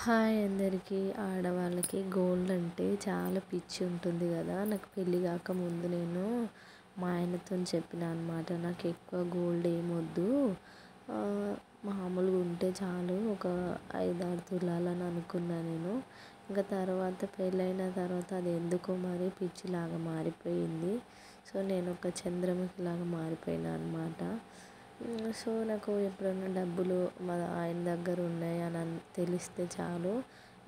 Hi అందరికీ. ఆడవాళ్ళకి gold అంటే చాలా పిచ్చి ఉంటుంది కదా. నాకు పెళ్ళి కాకముందు నేను మా ఆయనతోని చెప్పిన అనమాట, నాకు ఎక్కువ గోల్డ్ ఏమొద్దు, మామూలుగా ఉంటే చాలు, ఒక 5-6 తులాలని అనుకున్నా నేను. ఇంకా తర్వాత పెళ్ళైన తర్వాత అది ఎందుకో మరి పిచ్చిలాగా మారిపోయింది. సో నేను ఒక చంద్రముఖిలాగా మారిపోయినా అనమాట. సో నాకు ఎప్పుడైనా డబ్బులు మా ఆయన దగ్గర ఉన్నాయి అని తెలిస్తే చాలు,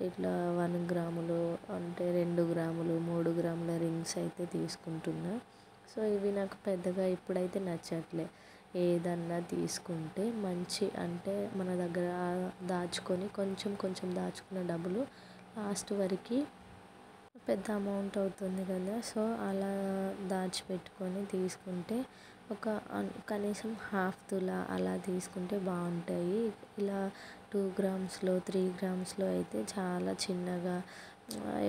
ఇట్లా 1 గ్రాములు అంటే 2 గ్రాములు 3 గ్రాముల రింగ్స్ అయితే తీసుకుంటున్నా. సో ఇవి నాకు పెద్దగా ఇప్పుడైతే నచ్చట్లే. ఏదన్నా తీసుకుంటే మంచి అంటే మన దగ్గర దాచుకొని కొంచెం కొంచెం దాచుకున్న డబ్బులు లాస్ట్ వరకు పెద్ద అమౌంట్ అవుతుంది కదా. సో అలా దాచిపెట్టుకొని తీసుకుంటే ఒక కనీసం హాఫ్ తులా అలా తీసుకుంటే బాగుంటాయి. ఇలా 2 గ్రామ్స్లో 3 గ్రామ్స్లో అయితే చాలా చిన్నగా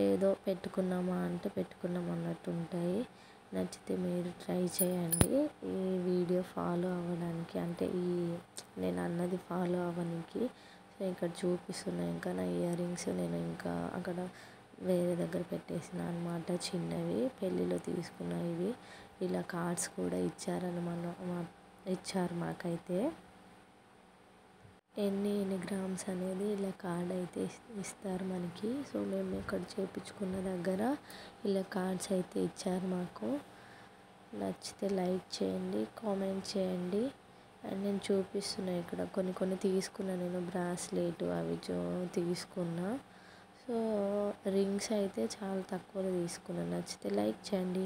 ఏదో పెట్టుకున్నామా అంటే పెట్టుకున్నాం అన్నట్టు ఉంటాయి. నచ్చితే మీరు ట్రై చేయండి ఈ వీడియో ఫాలో అవ్వడానికి, అంటే నేను అన్నది ఫాలో అవ్వడానికి. సో ఇక్కడ చూపిస్తున్నాయి ఇంకా నా ఇయర్ రింగ్స్, నేను ఇంకా అక్కడ వేరే దగ్గర పెట్టేసిన అనమాట, చిన్నవి పెళ్ళిలో తీసుకున్నవి ఇవి. ఇలా కార్డ్స్ కూడా ఇచ్చారు మాకైతే, ఎన్ని గ్రామ్స్ అనేది ఇలా కార్డ్ అయితే ఇస్తారు మనకి. సో మేము ఇక్కడ చేయించుకున్న దగ్గర ఇలా కార్డ్స్ అయితే ఇచ్చారు మాకు. నచ్చితే లైక్ చేయండి, కామెంట్ చేయండి. అండ్ నేను చూపిస్తున్నా ఇక్కడ కొన్ని తీసుకున్నా, నేను బ్రాస్లెట్ అవి తీసుకున్నా. సో రింగ్స్ అయితే చాలా తక్కువలో తీసుకున్నాను. నచ్చితే లైక్ చేయండి.